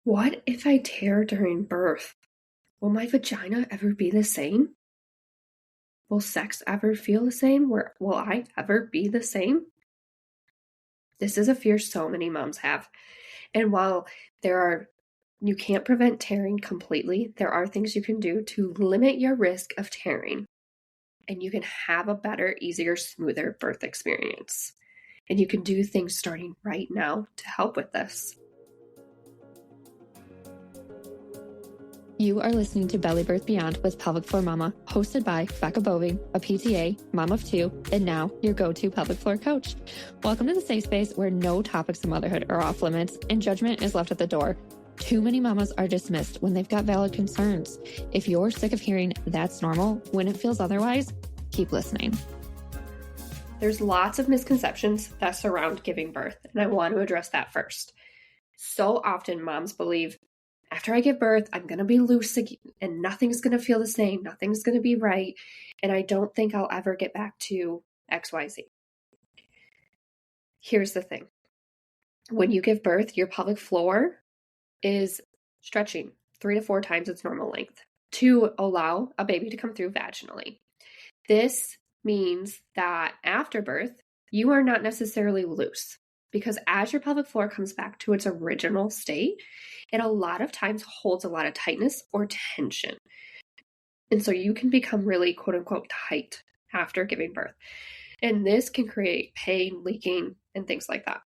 What if I tear during birth? Will my vagina ever be the same? Will sex ever feel the same? Will I ever be the same? This is a fear so many moms have. And while you can't prevent tearing completely, there are things you can do to limit your risk of tearing. And you can have a better, easier, smoother birth experience. And you can do things starting right now to help with this. You are listening to Belly Birth Beyond with Pelvic Floor Mama, hosted by Becca Boeving, a PTA, mom of two, and now your go-to pelvic floor coach. Welcome to the safe space where no topics of motherhood are off limits and judgment is left at the door. Too many mamas are dismissed when they've got valid concerns. If you're sick of hearing that's normal when it feels otherwise, keep listening. There's lots of misconceptions that surround giving birth, and I want to address that first. So often moms believe, after I give birth, I'm going to be loose again, and nothing's going to feel the same. Nothing's going to be right. And I don't think I'll ever get back to XYZ. Here's the thing. When you give birth, your pelvic floor is stretching 3 to 4 times its normal length to allow a baby to come through vaginally. This means that after birth, you are not necessarily loose, because as your pelvic floor comes back to its original state, it a lot of times holds a lot of tightness or tension. And so you can become really quote unquote tight after giving birth. And this can create pain, leaking, and things like that.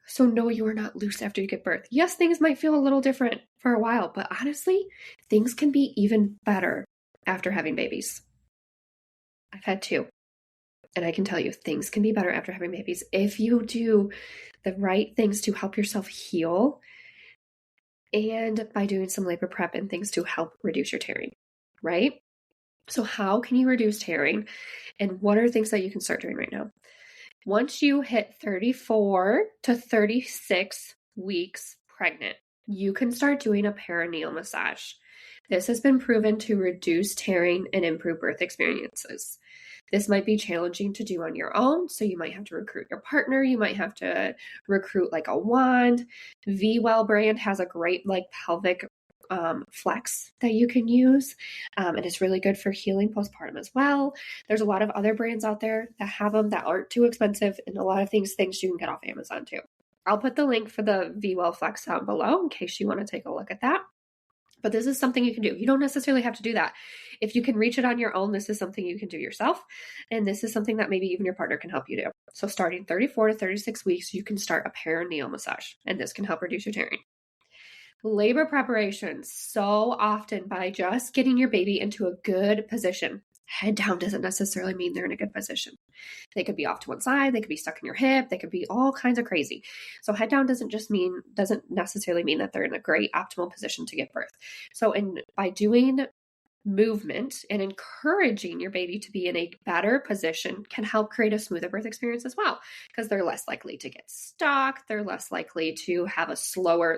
So no, you are not loose after you give birth. Yes, things might feel a little different for a while, but honestly, things can be even better after having babies. I've had 2. And I can tell you, things can be better after having babies if you do the right things to help yourself heal, and by doing some labor prep and things to help reduce your tearing, right? So how can you reduce tearing? And what are things that you can start doing right now? Once you hit 34 to 36 weeks pregnant, you can start doing a perineal massage. This has been proven to reduce tearing and improve birth experiences. This might be challenging to do on your own, so you might have to recruit your partner. You might have to recruit like a wand. V-Well brand has a great pelvic flex that you can use, and it's really good for healing postpartum as well. There's a lot of other brands out there that have them that aren't too expensive, and a lot of things you can get off Amazon too. I'll put the link for the V-Well flex down below in case you want to take a look at that. But this is something you can do. You don't necessarily have to do that. If you can reach it on your own, this is something you can do yourself. And this is something that maybe even your partner can help you do. So starting 34 to 36 weeks, you can start a perineal massage, and this can help reduce your tearing. Labor preparation, so often by just getting your baby into a good position. Head down doesn't necessarily mean they're in a good position. They could be off to one side. They could be stuck in your hip. They could be all kinds of crazy. So head down doesn't necessarily mean that they're in a great optimal position to give birth. So by doing movement and encouraging your baby to be in a better position can help create a smoother birth experience as well, because they're less likely to get stuck. They're less likely to have a slower,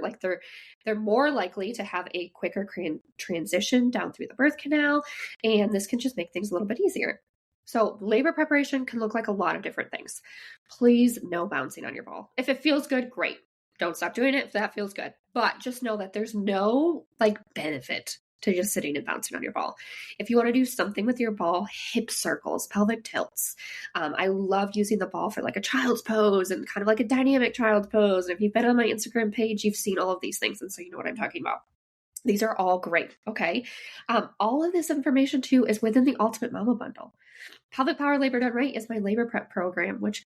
they're more likely to have a quicker transition down through the birth canal. And this can just make things a little bit easier. So labor preparation can look like a lot of different things. Please, no bouncing on your ball. If it feels good, great. Don't stop doing it if that feels good. But just know that there's no benefit to just sitting and bouncing on your ball. If you want to do something with your ball, hip circles, pelvic tilts. I love using the ball for a child's pose and kind of like a dynamic child's pose. And if you've been on my Instagram page, you've seen all of these things. And so you know what I'm talking about. These are all great. Okay. All of this information too is within the Ultimate Mama Bundle. Pelvic Power Labor Done Right is my labor prep program, which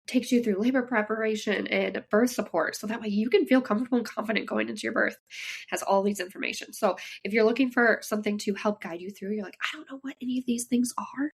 takes you through labor preparation and birth support. So that way you can feel comfortable and confident going into your birth. Has all these information. So if you're looking for something to help guide you through, you're like, I don't know what any of these things are.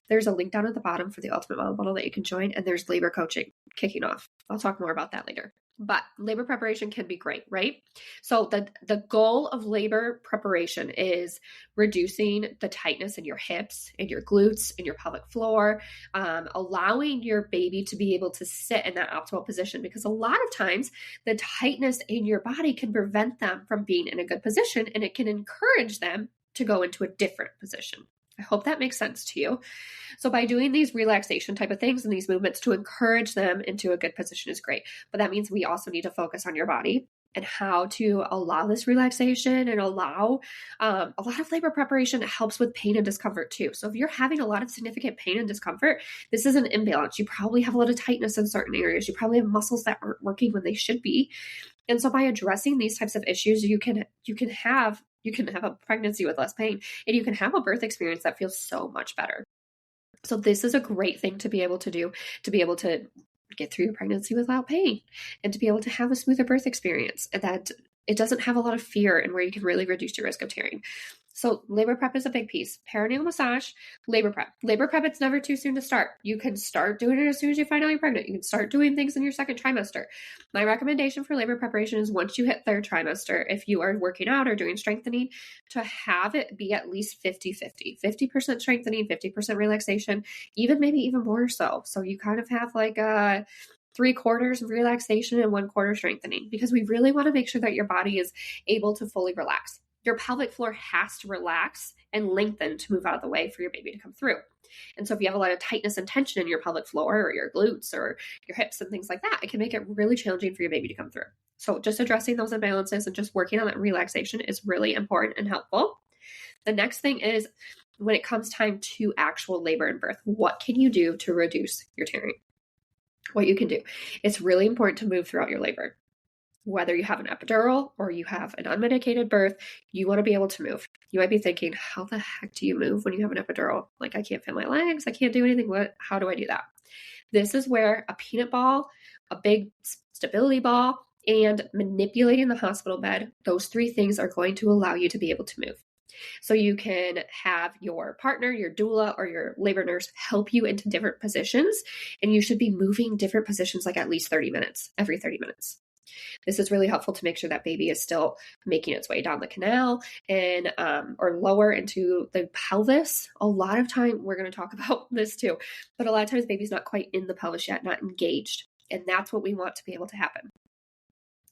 There's a link down at the bottom for the Ultimate Mama Bundle that you can join. And there's labor coaching kicking off. I'll talk more about that later. But labor preparation can be great, right? So the goal of labor preparation is reducing the tightness in your hips and your glutes and your pelvic floor, allowing your baby to be able to sit in that optimal position, because a lot of times the tightness in your body can prevent them from being in a good position, and it can encourage them to go into a different position. I hope that makes sense to you. So by doing these relaxation type of things and these movements to encourage them into a good position is great. But that means we also need to focus on your body and how to allow this relaxation and allow a lot of labor preparation helps with pain and discomfort too. So if you're having a lot of significant pain and discomfort, this is an imbalance. You probably have a lot of tightness in certain areas. You probably have muscles that aren't working when they should be. And so by addressing these types of issues, you can have a pregnancy with less pain, and you can have a birth experience that feels so much better. So this is a great thing to be able to do, to be able to get through your pregnancy without pain and to be able to have a smoother birth experience, and that it doesn't have a lot of fear and where you can really reduce your risk of tearing. So labor prep is a big piece. Perineal massage, labor prep. Labor prep, it's never too soon to start. You can start doing it as soon as you find out you're pregnant. You can start doing things in your second trimester. My recommendation for labor preparation is once you hit third trimester, if you are working out or doing strengthening, to have it be at least 50-50. 50% strengthening, 50% relaxation, maybe even more so. So you kind of have like a 3/4 of relaxation and 1/4 strengthening, because we really want to make sure that your body is able to fully relax. Your pelvic floor has to relax and lengthen to move out of the way for your baby to come through. And so if you have a lot of tightness and tension in your pelvic floor or your glutes or your hips and things like that, it can make it really challenging for your baby to come through. So just addressing those imbalances and just working on that relaxation is really important and helpful. The next thing is, when it comes time to actual labor and birth, what can you do to reduce your tearing? What you can do. It's really important to move throughout your labor. Whether you have an epidural or you have an unmedicated birth, you want to be able to move. You might be thinking, how the heck do you move when you have an epidural? Like, I can't feel my legs. I can't do anything. How do I do that? This is where a peanut ball, a big stability ball, and manipulating the hospital bed, those three things are going to allow you to be able to move. So you can have your partner, your doula, or your labor nurse help you into different positions, and you should be moving different positions like at least 30 minutes, every 30 minutes. This is really helpful to make sure that baby is still making its way down the canal and or lower into the pelvis. A lot of time, we're going to talk about this too, but a lot of times baby's not quite in the pelvis yet, not engaged. And that's what we want to be able to happen.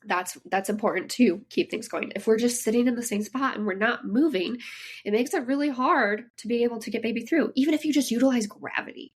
That's important to keep things going. If we're just sitting in the same spot and we're not moving, it makes it really hard to be able to get baby through, even if you just utilize gravity.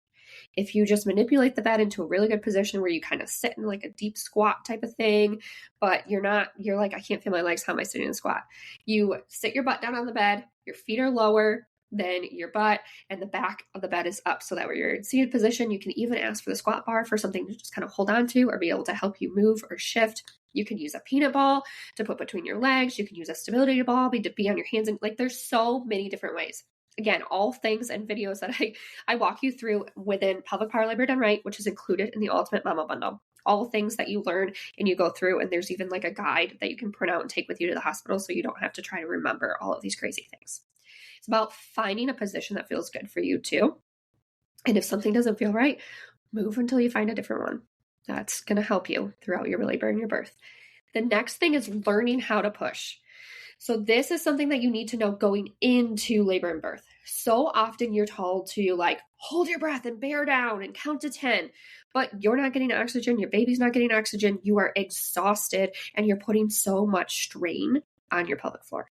If you just manipulate the bed into a really good position where you kind of sit in like a deep squat type of thing, but you're like, I can't feel my legs. How am I sitting in a squat? You sit your butt down on the bed, your feet are lower than your butt, and the back of the bed is up, so that when you're in seated position, you can even ask for the squat bar for something to just kind of hold on to or be able to help you move or shift. You can use a peanut ball to put between your legs. You can use a stability ball to be on your hands. And like, there's so many different ways. Again, all things and videos that I walk you through within Pelvic Power Labor Done Right, which is included in the Ultimate Momma Bundle. All things that you learn and you go through, and there's even like a guide that you can print out and take with you to the hospital so you don't have to try to remember all of these crazy things. It's about finding a position that feels good for you too. And if something doesn't feel right, move until you find a different one. That's going to help you throughout your labor and your birth. The next thing is learning how to push. So this is something that you need to know going into labor and birth. So often you're told to like hold your breath and bear down and count to 10, but you're not getting oxygen. Your baby's not getting oxygen. You are exhausted and you're putting so much strain on your pelvic floor.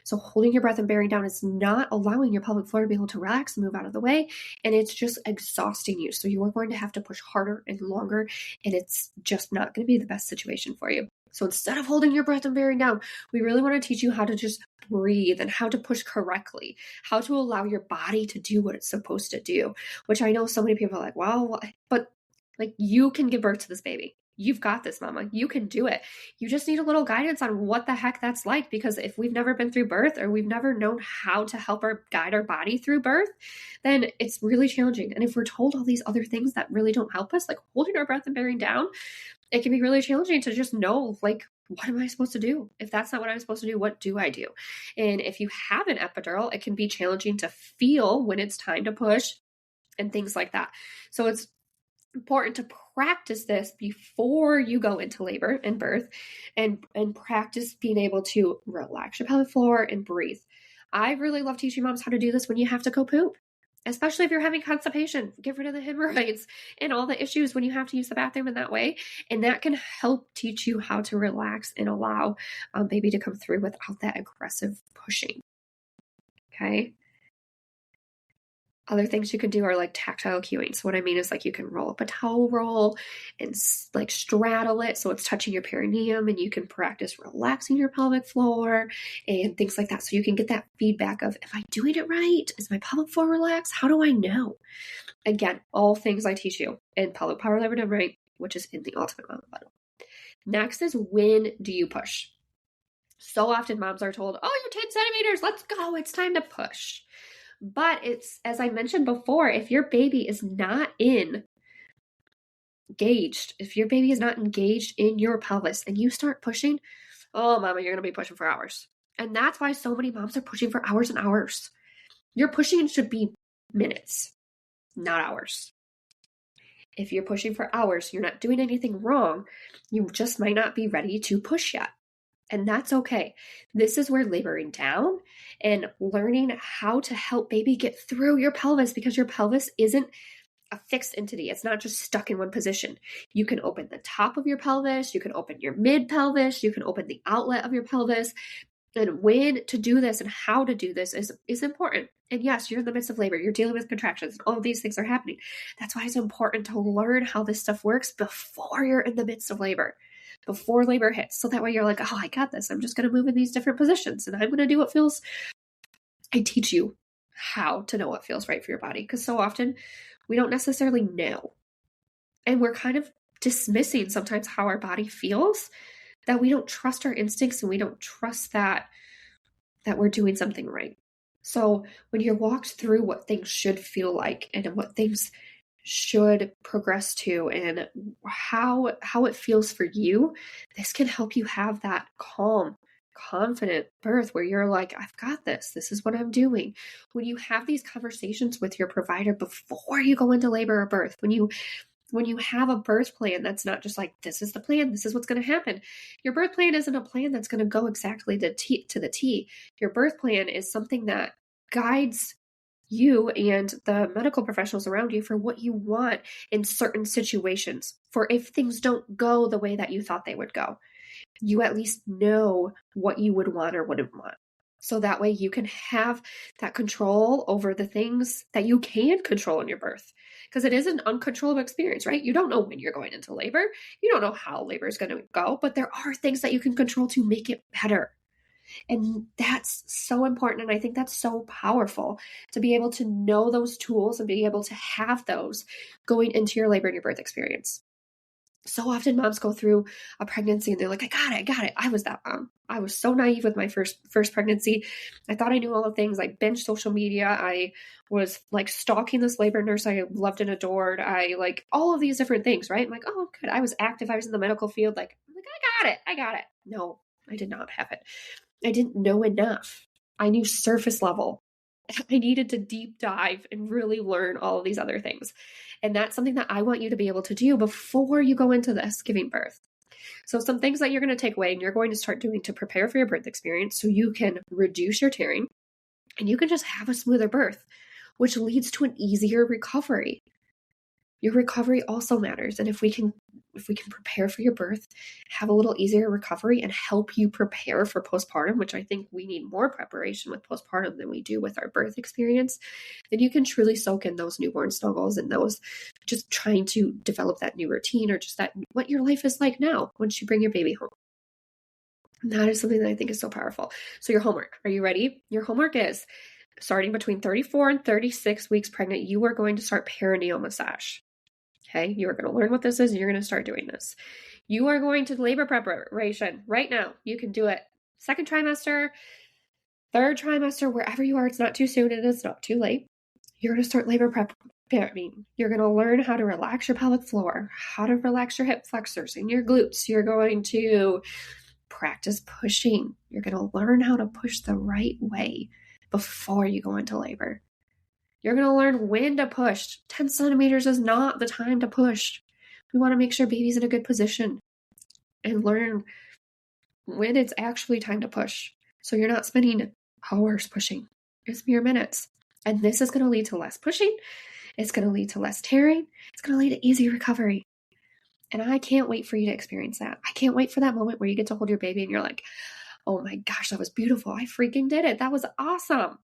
So holding your breath and bearing down is not allowing your pelvic floor to be able to relax and move out of the way. And it's just exhausting you. So you are going to have to push harder and longer, and it's just not going to be the best situation for you. So instead of holding your breath and bearing down, we really want to teach you how to just breathe and how to push correctly, how to allow your body to do what it's supposed to do, which I know so many people are like, well, but like, you can give birth to this baby. You've got this, mama. You can do it. You just need a little guidance on what the heck that's like, because if we've never been through birth or we've never known how to help guide our body through birth, then it's really challenging. And if we're told all these other things that really don't help us, like holding our breath and bearing down, it can be really challenging to just know, like, what am I supposed to do? If that's not what I'm supposed to do, what do I do? And if you have an epidural, it can be challenging to feel when it's time to push and things like that. So it's important to practice this before you go into labor and birth, and practice being able to relax your pelvic floor and breathe. I really love teaching moms how to do this when you have to go poop, especially if you're having constipation. Get rid of the hemorrhoids and all the issues when you have to use the bathroom in that way. And that can help teach you how to relax and allow baby to come through without that aggressive pushing. Okay. Other things you can do are like tactile cueing. So what I mean is like you can roll up a towel roll and like straddle it so it's touching your perineum, and you can practice relaxing your pelvic floor and things like that. So you can get that feedback of, am I doing it right? Is my pelvic floor relaxed? How do I know? Again, all things I teach you in Pelvic Power Labor Done Right, which is in the Ultimate Mama Bundle. Next is, when do you push? So often moms are told, oh, you're 10 centimeters, let's go, it's time to push. But it's, as I mentioned before, if your baby is not engaged, if your baby is not engaged in your pelvis and you start pushing, oh, mama, you're going to be pushing for hours. And that's why so many moms are pushing for hours and hours. Your pushing should be minutes, not hours. If you're pushing for hours, you're not doing anything wrong. You just might not be ready to push yet. And that's okay. This is where laboring down and learning how to help baby get through your pelvis, because your pelvis isn't a fixed entity. It's not just stuck in one position. You can open the top of your pelvis. You can open your mid pelvis. You can open the outlet of your pelvis. And when to do this and how to do this is important. And yes, you're in the midst of labor. You're dealing with contractions. And all of these things are happening. That's why it's important to learn how this stuff works before you're in the midst of labor, before labor hits. So that way you're like, oh, I got this. I'm just going to move in these different positions and I'm going to do what feels. I teach you how to know what feels right for your body, because so often we don't necessarily know. And we're kind of dismissing sometimes how our body feels, that we don't trust our instincts and we don't trust that we're doing something right. So when you're walked through what things should feel like and what things should progress to and how it feels for you, this can help you have that calm, confident birth where you're like, I've got this. This is what I'm doing. When you have these conversations with your provider before you go into labor or birth, when you have a birth plan that's not just like, this is the plan, this is what's going to happen. Your birth plan isn't a plan that's going to go exactly to the T. Your birth plan is something that guides you and the medical professionals around you for what you want in certain situations. For if things don't go the way that you thought they would go, you at least know what you would want or wouldn't want. So that way you can have that control over the things that you can control in your birth. Because it is an uncontrollable experience, right? You don't know when you're going into labor. You don't know how labor is going to go, but there are things that you can control to make it better. And that's so important. And I think that's so powerful to be able to know those tools and be able to have those going into your labor and your birth experience. So often moms go through a pregnancy and they're like, I got it. I was that mom. I was so naive with my first pregnancy. I thought I knew all the things. I binged social media. I was like stalking this labor nurse I loved and adored. I like all of these different things, right? I'm like, oh, good. I was active. I was in the medical field. Like, I got it. No, I did not have it. I didn't know enough. I knew surface level. I needed to deep dive and really learn all of these other things. And that's something that I want you to be able to do before you go into this giving birth. So some things that you're going to take away and you're going to start doing to prepare for your birth experience so you can reduce your tearing and you can just have a smoother birth, which leads to an easier recovery. Your recovery also matters. And if we can prepare for your birth, have a little easier recovery and help you prepare for postpartum, which I think we need more preparation with postpartum than we do with our birth experience, then you can truly soak in those newborn snuggles and those just trying to develop that new routine or just that what your life is like now once you bring your baby home. And that is something that I think is so powerful. So your homework, are you ready? Your homework is starting between 34 and 36 weeks pregnant, you are going to start perineal massage. Okay, you are going to learn what this is and you're going to start doing this. You are going to labor preparation right now. You can do it second trimester, third trimester, wherever you are. It's not too soon and it's not too late. You're going to start labor prep. You're going to learn how to relax your pelvic floor, how to relax your hip flexors and your glutes. You're going to practice pushing. You're going to learn how to push the right way before you go into labor. You're going to learn when to push. 10 centimeters is not the time to push. We want to make sure baby's in a good position and learn when it's actually time to push. So you're not spending hours pushing. It's mere minutes. And this is going to lead to less pushing. It's going to lead to less tearing. It's going to lead to easy recovery. And I can't wait for you to experience that. I can't wait for that moment where you get to hold your baby and you're like, oh my gosh, that was beautiful. I freaking did it. That was awesome.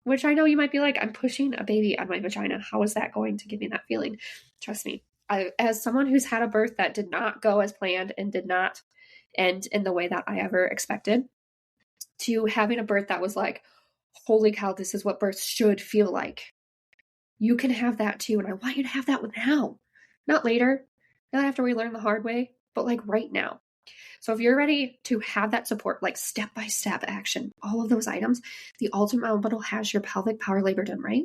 which I know you might be like, I'm pushing a baby on my vagina. How is that going to give me that feeling? Trust me, as someone who's had a birth that did not go as planned and did not end in the way that I ever expected, to having a birth that was like, holy cow, this is what birth should feel like. You can have that too. And I want you to have that now, not later, not after we learn the hard way, but like right now. So if you're ready to have that support, like step-by-step action, all of those items, the Ultimate Mom Bundle has your pelvic power labor done right.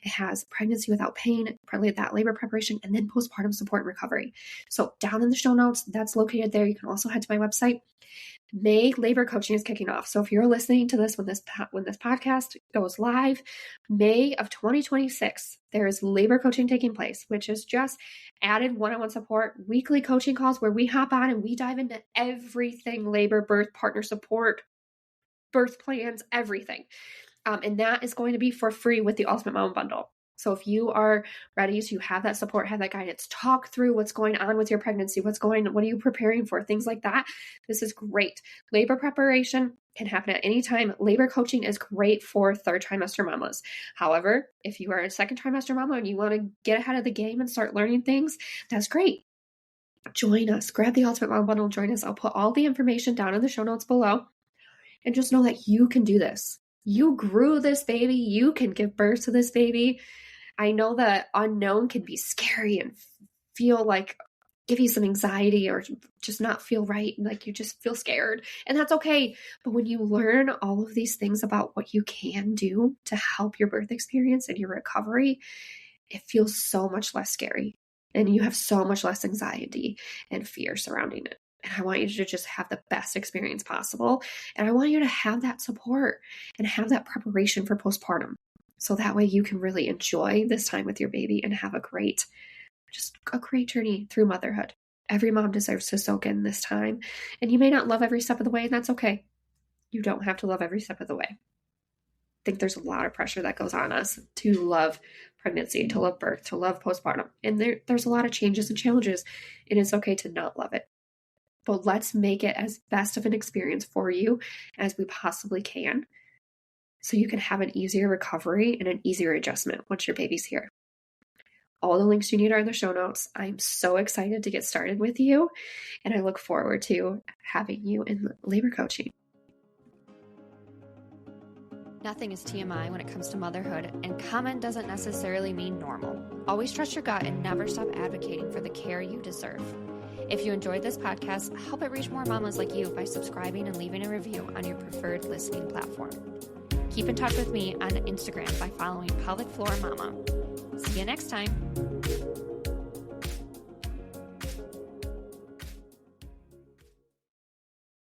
It has pregnancy without pain, that labor preparation, and then postpartum support and recovery. So down in the show notes, that's located there. You can also head to my website. May labor coaching is kicking off. So if you're listening to this when this podcast goes live, May of 2026, there is labor coaching taking place, which is just added one-on-one support, weekly coaching calls where we hop on and we dive into everything labor, birth, partner support, birth plans, everything. And that is going to be for free with the Ultimate Mom Bundle. So if you are ready to have that support, have that guidance, talk through what's going on with your pregnancy, what are you preparing for, things like that, this is great. Labor preparation can happen at any time. Labor coaching is great for third trimester mamas. However, if you are a second trimester mama and you want to get ahead of the game and start learning things, that's great. Join us. Grab the Ultimate Mom Bundle. Join us. I'll put all the information down in the show notes below. And just know that you can do this. You grew this baby. You can give birth to this baby. I know that unknown can be scary and feel like give you some anxiety or just not feel right. And like you just feel scared, and that's okay. But when you learn all of these things about what you can do to help your birth experience and your recovery, it feels so much less scary and you have so much less anxiety and fear surrounding it. And I want you to just have the best experience possible. And I want you to have that support and have that preparation for postpartum. So that way you can really enjoy this time with your baby and have a great journey through motherhood. Every mom deserves to soak in this time. And you may not love every step of the way, and that's okay. You don't have to love every step of the way. I think there's a lot of pressure that goes on us to love pregnancy, to love birth, to love postpartum. And there's a lot of changes and challenges, and it's okay to not love it. But let's make it as best of an experience for you as we possibly can, so you can have an easier recovery and an easier adjustment once your baby's here. All the links you need are in the show notes. I'm so excited to get started with you, and I look forward to having you in labor coaching. Nothing is TMI when it comes to motherhood, and common doesn't necessarily mean normal. Always trust your gut and never stop advocating for the care you deserve. If you enjoyed this podcast, help it reach more mamas like you by subscribing and leaving a review on your preferred listening platform. Keep in touch with me on Instagram by following Pelvic Floor Mama. See you next time.